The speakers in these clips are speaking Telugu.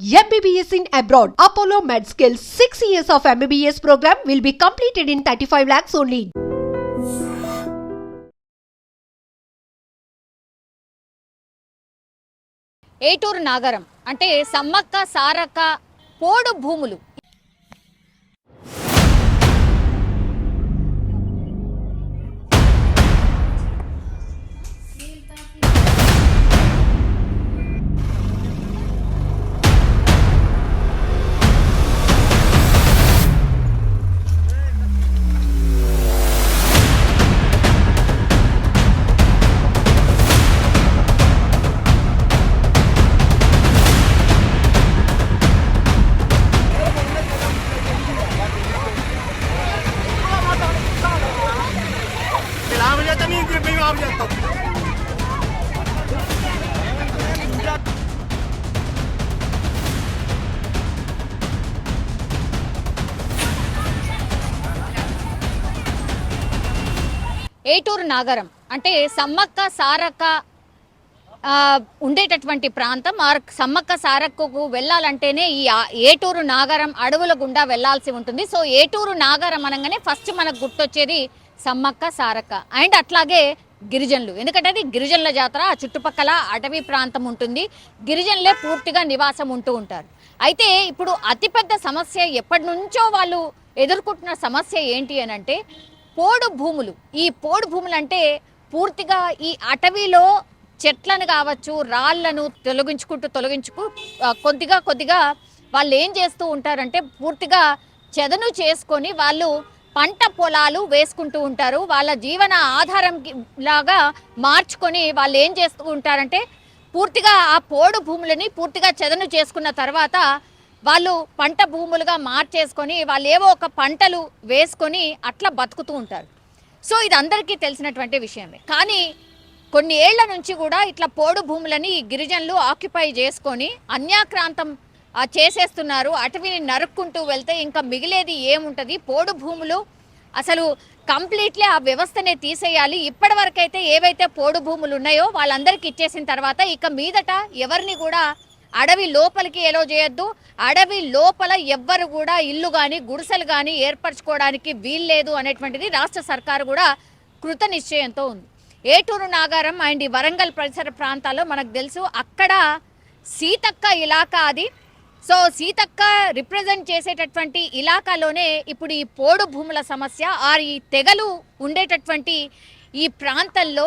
MBBS in abroad. Apollo MedSkill 6 years of MBBS program will be completed in 35 lakhs only. ఏటూరు నాగరం అంటే సమ్మక్క సారక్క పోడు భూములు. ఏటూరు నాగరం అంటే సమ్మక్క సారక్క ఉండేటటువంటి ప్రాంతం. సమ్మక్క సారక్కకు వెళ్ళాలంటేనే ఈ ఏటూరు నాగరం అడవుల గుండా వెళ్లాల్సి ఉంటుంది. సో ఏటూరు నాగరం అనగానే ఫస్ట్ మనకు గుర్తొచ్చేది సమ్మక్క సారక్క అండ్ అట్లాగే గిరిజనులు. ఎందుకంటే అది గిరిజనుల జాతర, ఆ చుట్టుపక్కల అటవీ ప్రాంతం ఉంటుంది, గిరిజనులే పూర్తిగా నివాసం ఉంటూ ఉంటారు. అయితే ఇప్పుడు అతిపెద్ద సమస్య ఎప్పటి నుంచో వాళ్ళు ఎదుర్కొంటున్న సమస్య ఏంటి అని అంటే పోడు భూములు. ఈ పోడు భూములు అంటే పూర్తిగా ఈ అటవీలో చెట్లను కావచ్చు, రాళ్లను తొలగించుకు కొద్దిగా వాళ్ళు ఏం చేస్తూ ఉంటారంటే పూర్తిగా చెదను చేసుకొని వాళ్ళు పంట పొలాలు వేసుకుంటూ ఉంటారు. వాళ్ళ జీవన ఆధారం లాగా మార్చుకొని వాళ్ళు ఏం చేస్తూ ఉంటారంటే పూర్తిగా ఆ పోడు భూములని పూర్తిగా చెదను చేసుకున్న తర్వాత వాళ్ళు పంట భూములుగా మార్చేసుకొని వాళ్ళు ఏవో ఒక పంటలు వేసుకొని అట్లా బతుకుతూ ఉంటారు. సో ఇది అందరికీ తెలిసినటువంటి విషయమే. కానీ కొన్ని ఏళ్ల నుంచి కూడా ఇట్లా పోడు భూములని గిరిజనులు ఆక్యుపై చేసుకొని అన్యాక్రాంతం చేసేస్తున్నారు. అటవీని నరుక్కుంటూ వెళ్తే ఇంకా మిగిలేది ఏముంటుంది? పోడు భూములు అసలు కంప్లీట్లీ ఆ వ్యవస్థనే తీసేయాలి. ఇప్పటి వరకైతే ఏవైతే పోడు భూములు ఉన్నాయో వాళ్ళందరికీ ఇచ్చేసిన తర్వాత ఇక మీదట ఎవరిని కూడా అడవి లోపలికి ఎలో చేయొద్దు. అడవి లోపల ఎవ్వరు కూడా ఇల్లు కానీ గుడిసెలు కానీ ఏర్పరచుకోవడానికి వీల్లేదు అనేటువంటిది రాష్ట్ర సర్కారు కూడా కృత నిశ్చయంతో ఉంది. ఏటూరు నాగారం అండ్ ఈ వరంగల్ పరిసర ప్రాంతాల్లో మనకు తెలుసు అక్కడ సీతక్క ఇలాకా అది. సో సీతక్క రిప్రజెంట్ చేసేటటువంటి ఇలాకాలోనే ఇప్పుడు ఈ పోడు భూముల సమస్య ఈ తెగలు ఉండేటటువంటి ఈ ప్రాంతంలో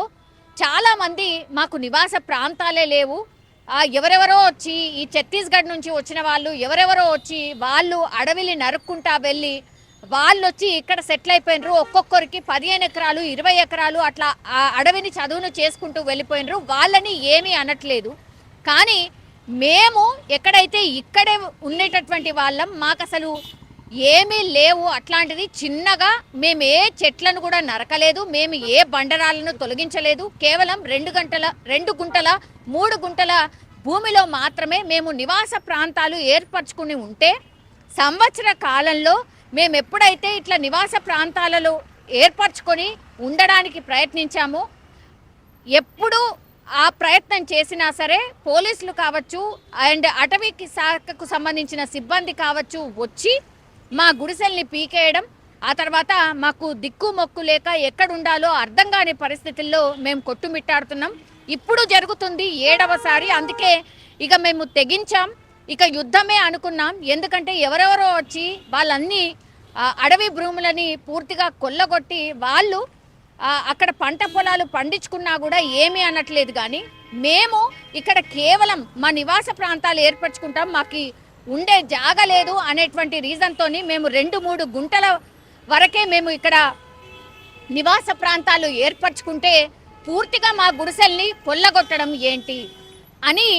చాలామంది మాకు నివాస ప్రాంతాలే లేవు, ఎవరెవరో వచ్చి ఈ ఛత్తీస్గఢ్ నుంచి వచ్చిన వాళ్ళు ఎవరెవరో వచ్చి వాళ్ళు అడవిని నరుక్కుంటా వెళ్ళి వాళ్ళు వచ్చి ఇక్కడ సెటిల్ అయిపోయినరు. ఒక్కొక్కరికి 15 ఎకరాలు 20 ఎకరాలు అట్లా ఆ అడవిని చదువును చేసుకుంటూ వెళ్ళిపోయినరు. వాళ్ళని ఏమీ అనట్లేదు. కానీ మేము ఎక్కడైతే ఇక్కడే ఉండేటటువంటి వాళ్ళం మాకు అసలు ఏమీ లేవు. అట్లాంటిది చిన్నగా మేము ఏ చెట్లను కూడా నరకలేదు, మేము ఏ బండరాలను తొలగించలేదు. కేవలం 2 గుంటల 3 గుంటల భూమిలో మాత్రమే మేము నివాస ప్రాంతాలు ఏర్పరచుకుని ఉంటే సంవత్సర కాలంలో మేము ఎప్పుడైతే ఇట్లా నివాస ప్రాంతాలలో ఏర్పరచుకొని ఉండడానికి ప్రయత్నించామో ఎప్పుడు ఆ ప్రయత్నం చేసినా సరే పోలీసులు కావచ్చు అండ్ అటవీకి శాఖకు సంబంధించిన సిబ్బంది కావచ్చు వచ్చి మా గుడిసెల్ని పీకేయడం, ఆ తర్వాత మాకు దిక్కు మొక్కు లేక ఎక్కడుండాలో అర్థం కాని పరిస్థితుల్లో మేము కొట్టుమిట్టాడుతున్నాం. ఇప్పుడు జరుగుతుంది 7వసారి. అందుకే ఇక మేము తెగించాం, ఇక యుద్ధమే అనుకున్నాం. ఎందుకంటే ఎవరెవరో వచ్చి వాళ్ళన్నీ అడవి భూములని పూర్తిగా కొల్లగొట్టి వాళ్ళు అక్కడ పంట పొలాలు పండించుకున్నా కూడా ఏమీ అనట్లేదు. కానీ మేము ఇక్కడ కేవలం మా నివాస ప్రాంతాలు ఏర్పరచుకుంటాం, మాకు ఉండే జాగా లేదు అనేటువంటి రీజన్తో మేము 2-3 గుంటల వరకే మేము ఇక్కడ నివాస ప్రాంతాలు ఏర్పరచుకుంటే పూర్తిగా మా గుడిసెల్ని పొల్లగొట్టడం ఏంటి అని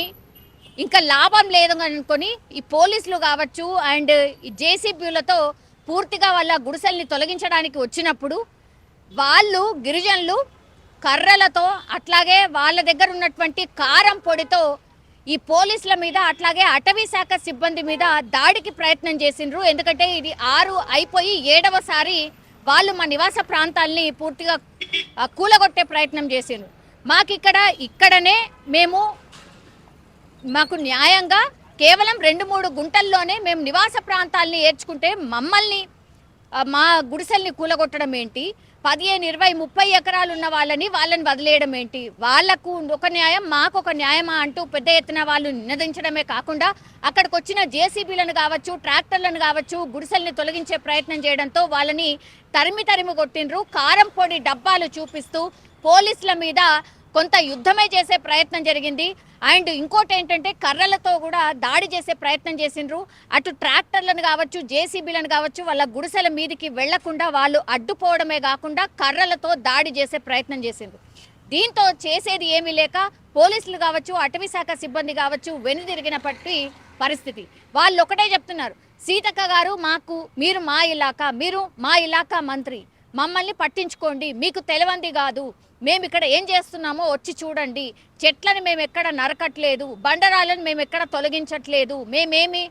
ఇంకా లాభం లేదు అనుకొని ఈ పోలీసులు కావచ్చు అండ్ ఈ జేసీబీలతో పూర్తిగా వాళ్ళ గుడిసెల్ని తొలగించడానికి వచ్చినప్పుడు వాళ్ళు గిరిజనులు కర్రలతో అట్లాగే వాళ్ళ దగ్గర ఉన్నటువంటి కారం పొడితో ఈ పోలీసుల మీద అట్లాగే అటవీ శాఖ సిబ్బంది మీద దాడికి ప్రయత్నం చేసిండ్రు. ఎందుకంటే ఇది 6 అయిపోయి 7వసారి వాళ్ళు మా నివాస ప్రాంతాల్ని పూర్తిగా కూలగొట్టే ప్రయత్నం చేసిండ్రు. మాకు ఇక్కడనే మేము మాకు న్యాయంగా కేవలం 2-3 గుంటల్లోనే మేము నివాస ప్రాంతాలని ఏర్చుకుంటే మమ్మల్ని మా గుడిసెల్ని కూలగొట్టడం ఏంటి? 15, 20, 30 ఎకరాలు ఉన్న వాళ్ళని వదిలేయడం ఏంటి? వాళ్లకు ఒక న్యాయం మాకు ఒక న్యాయమా అంటూ పెద్ద ఎత్తున వాళ్ళు నినదించడమే కాకుండా అక్కడికి వచ్చిన జేసీబీలను కావచ్చు, ట్రాక్టర్లను కావచ్చు, గుడిసెల్ని తొలగించే ప్రయత్నం చేయడంతో వాళ్ళని తరిమి కొట్టిండ్రు. కారం పొడి డబ్బాలు చూపిస్తూ పోలీసుల మీద కొంత యుద్ధమే చేసే ప్రయత్నం జరిగింది. అండ్ ఇంకోటి ఏంటంటే కర్రలతో కూడా దాడి చేసే ప్రయత్నం చేసిండ్రు. అటు ట్రాక్టర్లను కావచ్చు, జేసీబీలను కావచ్చు, వాళ్ళ గుడిసెల మీదకి వెళ్లకుండా వాళ్ళు అడ్డుపోవడమే కాకుండా కర్రలతో దాడి చేసే ప్రయత్నం చేసిండ్రు. దీంతో చేసేది ఏమీ లేక పోలీసులు కావచ్చు, అటవీ శాఖ సిబ్బంది కావచ్చు వెనుదిరిగినప్పటి పరిస్థితి. వాళ్ళు ఒకటే చెప్తున్నారు, సీతక్క గారు మీరు మా ఇలాకా మంత్రి, మమ్మల్ని పట్టించుకోండి, మీకు తెలవంది కాదు, మేము ఇక్కడ ఏం చేస్తున్నామో వచ్చి చూడండి, చెట్లను మేము ఎక్కడ నరకట్లేదు, బండరాలను మేము ఎక్కడ తొలగించట్లేదు, మేమేమి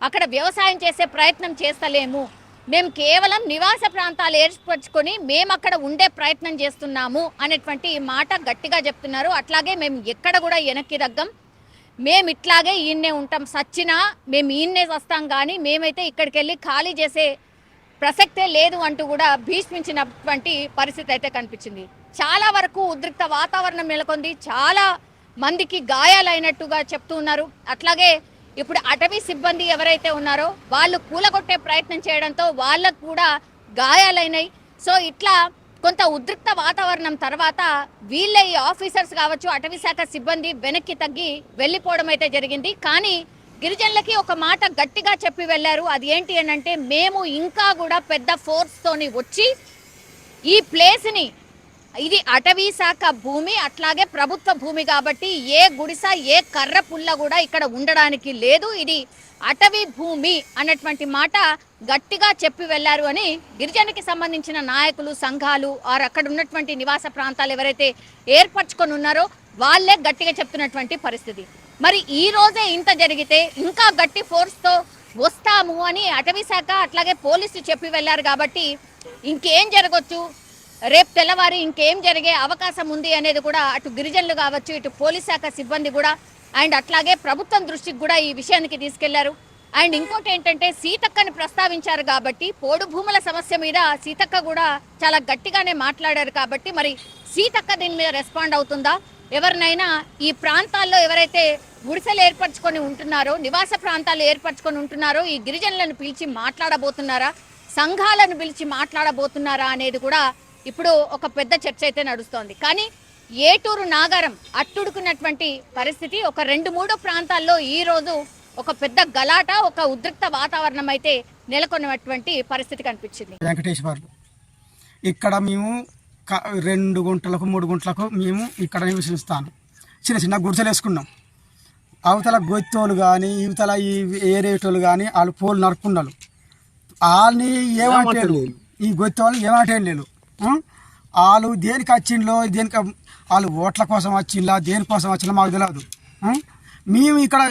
అక్కడ వ్యవసాయం చేసే ప్రయత్నం చేస్తలేము, మేము కేవలం నివాస ప్రాంతాలు ఏర్పరచుకొని మేము అక్కడ ఉండే ప్రయత్నం చేస్తున్నాము అనేటువంటి మాట గట్టిగా చెప్తున్నారు. అట్లాగే మేము ఎక్కడ కూడా వెనక్కి తగ్గం, మేము ఇట్లాగే ఈయన్నే ఉంటాం, సచ్చినా మేము ఈయన్నే వస్తాం, కానీ మేమైతే ఇక్కడికి వెళ్ళి ఖాళీ చేసే ప్రసక్తే లేదు అంటూ కూడా భీష్మించినటువంటి పరిస్థితి అయితే కనిపించింది. చాలా వరకు ఉద్రిక్త వాతావరణం నెలకొంది, చాలా మందికి గాయాలైనట్టుగా చెప్తూ ఉన్నారు. అట్లాగే ఇప్పుడు అటవీ సిబ్బంది ఎవరైతే ఉన్నారో వాళ్ళు కూలగొట్టే ప్రయత్నం చేయడంతో వాళ్ళకు కూడా గాయాలైనాయి. సో ఇట్లా కొంత ఉద్రిక్త వాతావరణం తర్వాత వీళ్ళే ఈ ఆఫీసర్స్ కావచ్చు, అటవీ శాఖ సిబ్బంది వెనక్కి తగ్గి వెళ్ళిపోవడం అయితే జరిగింది. కానీ గిరిజనులకి ఒక మాట గట్టిగా చెప్పి వెళ్ళారు. అది ఏంటి అని అంటే, మేము ఇంకా కూడా పెద్ద ఫోర్స్ తోని వచ్చి ఈ ప్లేస్ని, ఇది అటవీ శాఖ భూమి, అట్లాగే ప్రభుత్వ భూమి కాబట్టి ఏ గుడిస ఏ కర్ర పుల్ల కూడా ఇక్కడ ఉండడానికి లేదు, ఇది అటవీ భూమి అన్నటువంటి మాట గట్టిగా చెప్పి వెళ్ళారు అని గిరిజనకి సంబంధించిన నాయకులు, సంఘాలు అక్కడ ఉన్నటువంటి నివాస ప్రాంతాలు ఎవరైతే ఏర్పరచుకొని ఉన్నారో వాళ్ళే గట్టిగా చెప్తున్నటువంటి పరిస్థితి. మరి ఈ రోజే ఇంత జరిగితే ఇంకా గట్టి ఫోర్స్తో వస్తాము అని అటవీ శాఖ అట్లాగే పోలీసులు చెప్పి వెళ్ళారు. కాబట్టి ఇంకేం జరగవచ్చు, రేపు తెల్లవారి ఇంకేం జరిగే అవకాశం ఉంది అనేది కూడా అటు గిరిజనులు కావచ్చు, ఇటు పోలీస్ శాఖ సిబ్బంది కూడా అండ్ అట్లాగే ప్రభుత్వం దృష్టికి కూడా ఈ విషయానికి తీసుకెళ్లారు. అండ్ ఇంకోటి ఏంటంటే, సీతక్కని ప్రస్తావించారు కాబట్టి పోడు భూముల సమస్య మీద సీతక్క కూడా చాలా గట్టిగానే మాట్లాడారు. కాబట్టి మరి సీతక్క దీని మీద రెస్పాండ్ అవుతుందా? ఎవరినైనా ఈ ప్రాంతాల్లో ఎవరైతే గుడిసెలు ఏర్పరచుకొని ఉంటున్నారో, నివాస ప్రాంతాలు ఏర్పరచుకొని ఉంటున్నారో ఈ గిరిజనులను పిలిచి మాట్లాడబోతున్నారా, సంఘాలను పిలిచి మాట్లాడబోతున్నారా అనేది కూడా ఇప్పుడు ఒక పెద్ద చర్చ అయితే నడుస్తోంది. కానీ ఏటూరు నాగారం అట్టుడుకున్నటువంటి పరిస్థితి, ఒక 2-3 ప్రాంతాల్లో ఈ రోజు ఒక పెద్ద గలాట, ఒక ఉద్రిక్త వాతావరణం అయితే నెలకొన్నటువంటి పరిస్థితి కనిపించింది. వెంకటేశ్వర్లు ఇక్కడ మేము 2 గుంటలకు 3 గుంటలకు మేము ఇక్కడ నివసిస్తాను. చిన్న గుడిసెలు వేసుకున్నాం. అవతల గొత్తోళ్ళు కానీ ఇవతల ఈ ఏరేటోళ్ళు కానీ వాళ్ళు పోలు నరుకున్నారు. వాళ్ళని ఏమంటే ఈ గొత్తోళ్ళు ఏమంటే లేదు. వాళ్ళు దేనికి వచ్చిండ్లో, దేనికి వాళ్ళు ఓట్ల కోసం వచ్చిందా, దేనికోసం వచ్చిందో మాకు తెలియదు. మేము ఇక్కడ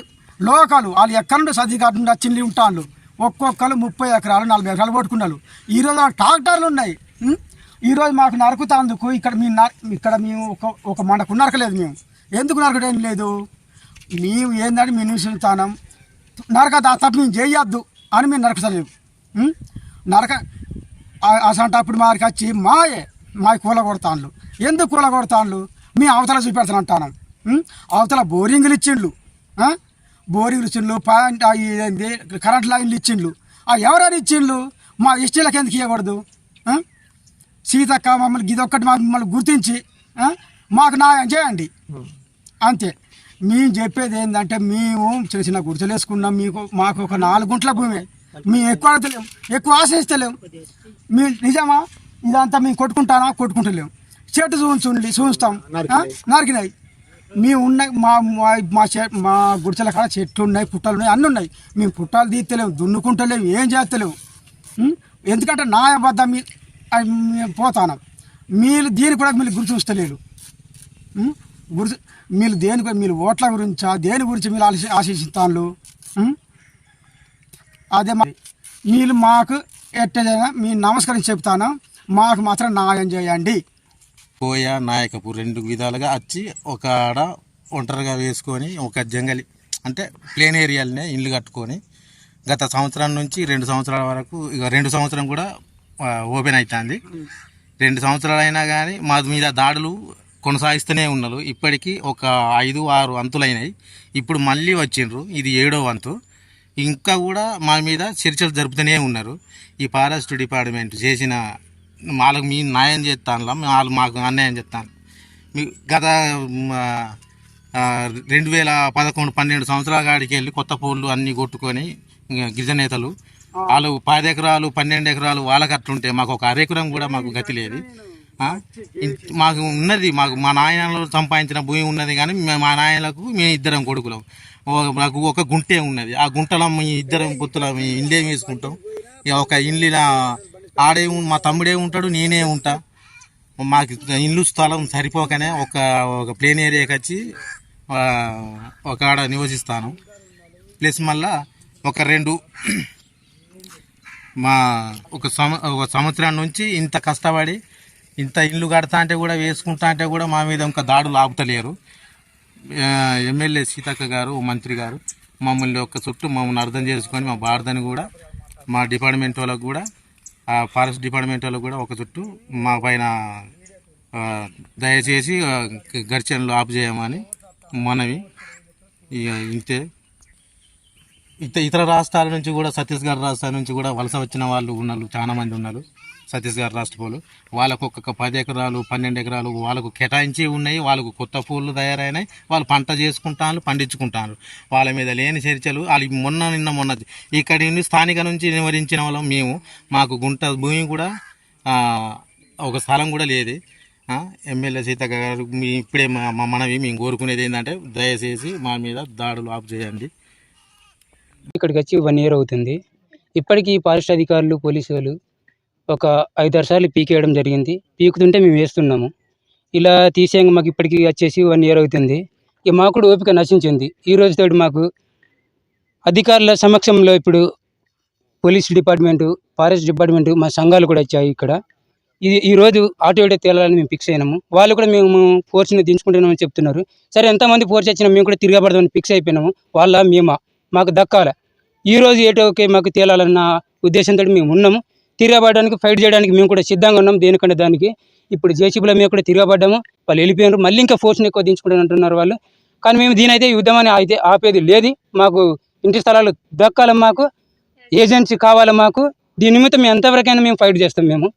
లోకలు వాళ్ళు ఎక్కడి నుండి సర్టిఫికేట్ నుండి వచ్చింది ఉంటాను. ఒక్కొక్కరు 30 ఎకరాలు 40 ఎకరాలు కొట్టుకున్నారు. ఈరోజు ట్రాక్టర్లు ఉన్నాయి. ఈరోజు మాకు నరుకుతాందుకు ఇక్కడ మేము ఒక మండకు నరకలేదు. మేము ఎందుకు నరకడం లేదు? మేము ఏంటంటే మేము నివసిస్తాం, తప్ప మేము చేయొద్దు అని మేము నరకలేము. అసంటప్పుడు మాకు వచ్చి మా కూల కొడతాను. ఎందుకు కూల కొడతాను? మేము అవతల చూపెడతానంటాను. అవతల బోరింగ్లు ఇచ్చిండ్లు, ఇదేంటి కరెంట్ లైన్లు ఇచ్చిండ్లు. ఎవరైనా ఇచ్చిండ్లు, మా ఇష్టాలకు ఎందుకు ఇవ్వకూడదు? సీతక్క మమ్మల్ని ఇదొక్కటి మమ్మల్ని గుర్తించి మాకు న్యాయం చేయండి అంతే. మేము చెప్పేది ఏంటంటే, మేము చిన్న గుడిసెలు వేసుకున్నాం. మాకు ఒక 4 గుంటల భూమి. మేము ఎక్కువ అడతలేము, ఎక్కువ ఆశిస్తలేము. మేము నిజమా ఇదంతా మేము కొట్టుకుంటలేము. చెట్టు చూస్తాం నరికినాయి. మేము ఉన్న మా గుడిసెల కాడ చెట్లు ఉన్నాయి, పుట్టాలు ఉన్నాయి, అన్నీ ఉన్నాయి. మేము పుట్టాలు తీస్తలేము, దున్నుకుంటలేము, ఏం చేస్తలేము. ఎందుకంటే నా అబద్ధం మేము పోతాను. మీరు దీని కూడా మీరు గురి చూస్తలేరు. మీరు మీరు ఓట్ల గురించా, దేని గురించి మీరు ఆశిస్తాను? అదే మీరు మాకు ఎట్టదైనా మీరు నమస్కరించి చెప్తాను, మాకు మాత్రం న్యాయం చేయండి. కోయ నాయకపు 2 విధాలుగా వచ్చి ఒక ఆడ ఒంటరిగా వేసుకొని ఒక జంగలి అంటే ప్లేన్ ఏరియాలనే ఇల్లు కట్టుకొని గత సంవత్సరం నుంచి 2 సంవత్సరాల వరకు ఇక 2 సంవత్సరం కూడా ఓపెన్ అవుతుంది. 2 సంవత్సరాలు అయినా కానీ మా మీద దాడులు కొనసాగిస్తూనే ఉన్నారు. ఇప్పటికీ ఒక 5-6 వంతులైనాయి. ఇప్పుడు మళ్ళీ వచ్చిండ్రు, ఇది 7వ వంతు. ఇంకా కూడా మా మీద చర్చలు జరుపుతూనే ఉన్నారు. ఈ ఫారెస్ట్ డిపార్ట్మెంట్ చేసిన వాళ్ళకు మీ న్యాయం చేస్తాను, వాళ్ళు మాకు అన్యాయం చేస్తాను. మీ గత 2011-12 సంవత్సరాల కాడికి వెళ్ళి కొత్త పూలు అన్నీ కొట్టుకొని గిరిజనేతలు వాళ్ళు 10 ఎకరాలు 12 ఎకరాలు వాళ్ళకి అట్లుంటే మాకు ఒక అరెకరం కూడా మాకు గతి లేదు. మాకు ఉన్నది, మా నాయనలు సంపాదించిన భూమి ఉన్నది, కానీ మా నాయనలకు మేము 2 కొడుకులం. నాకు ఒక గుంటే ఉన్నది. ఆ గుంటలో మీ 2 గుత్తుల ఇల్లు ఏమి వేసుకుంటాం. ఇక ఒక ఇల్లు ఆడే మా తమ్ముడే ఉంటాడు, నేనే ఉంటా. మాకు ఇల్లు స్థలం సరిపోకనే ఒక ప్లేన్ ఏరియాకి వచ్చి ఒక ఆడ నివసిస్తాను. ప్లస్ మళ్ళా ఒక 2 ఒక సంవత్సరం నుంచి ఇంత కష్టపడి ఇంత ఇల్లు కడతా అంటే కూడా వేసుకుంటా అంటే కూడా మా మీద ఇంకా దాడులు ఆపుతలేరు. ఎమ్మెల్యే సీతక్క గారు, మంత్రి గారు మమ్మల్ని మమ్మల్ని అర్థం చేసుకొని మా బాధని కూడా మా డిపార్ట్మెంట్ వాళ్ళకు కూడా ఫారెస్ట్ డిపార్ట్మెంట్ వాళ్ళకు కూడా ఒక చుట్టూ మా పైన దయచేసి ఘర్షణలు ఆపు చేయమని మనవి. ఇంతే. ఇతర రాష్ట్రాల నుంచి కూడా ఛత్తీస్గఢ్ రాష్ట్రాల నుంచి కూడా వలస వచ్చిన వాళ్ళు ఉన్నారు, చాలా మంది ఉన్నారు. ఛత్తీస్గఢ్ రాష్ట్ర పూలు వాళ్ళకు ఒక్కొక్క 10 ఎకరాలు 12 ఎకరాలు వాళ్ళకు కేటాయించి ఉన్నాయి. వాళ్ళకు కొత్త పూలు తయారైనాయి. వాళ్ళు పంట చేసుకుంటారు, పండించుకుంటారు. వాళ్ళ మీద లేని చర్చలు వాళ్ళు మొన్న ఇక్కడి నుండి స్థానిక నుంచి నివారించిన వాళ్ళం మేము. మాకు గుంట భూమి కూడా ఒక స్థలం కూడా లేదు. ఎమ్మెల్యే సీతక్క గారు ఇప్పుడే మా మనవి మేము కోరుకునేది ఏంటంటే దయచేసి మా మీద దాడులు ఆపు చేయండి. ఇక్కడికి వచ్చి 1 ఇయర్ అవుతుంది. ఇప్పటికీ ఫారెస్ట్ అధికారులు, పోలీసు వాళ్ళు ఒక 5-6 సార్లు పీకేయడం జరిగింది. పీకుతుంటే మేము వేస్తున్నాము. ఇలా తీసేయంగా మాకు ఇప్పటికీ వచ్చేసి 1 ఇయర్ అవుతుంది. ఇక మాకు కూడా ఓపిక నశించింది. ఈ రోజుతో మాకు అధికారుల సమక్షంలో ఇప్పుడు పోలీస్ డిపార్ట్మెంటు, ఫారెస్ట్ డిపార్ట్మెంటు, మా సంఘాలు కూడా వచ్చాయి ఇక్కడ. ఈరోజు ఆటో తేలాలని మేము ఫిక్స్ అయినాము. వాళ్ళు కూడా మేము ఫోర్స్ని దించుకుంటున్నామని చెప్తున్నారు. సరే, ఎంతమంది ఫోర్స్ వచ్చినా మేము కూడా తిరగబడదామని ఫిక్స్ అయిపోయినాము. మేమా మాకు దక్కాలి. ఈరోజు ఏటోకే మాకు తేలాలన్న ఉద్దేశంతో మేము ఉన్నాము. తిరగబడడానికి, ఫైట్ చేయడానికి మేము కూడా సిద్ధంగా ఉన్నాం. దేనికంటే దానికి ఇప్పుడు జేసీబీలో మేము కూడా తిరగబడ్డాము. వాళ్ళు వెళ్ళిపోయినారు. మళ్ళీ ఇంకా ఫోర్స్ని ఎక్కువ దించుకుంటాను అంటున్నారు వాళ్ళు. కానీ మేము దీనైతే యుద్ధమని అయితే ఆపేది లేదు. మాకు ఇంటి స్థలాలు దక్కాలి, మాకు ఏజెన్సీ కావాలి. మాకు దీని నిమిత్తం మేము ఎంతవరకైనా మేము ఫైట్ చేస్తాం. మేము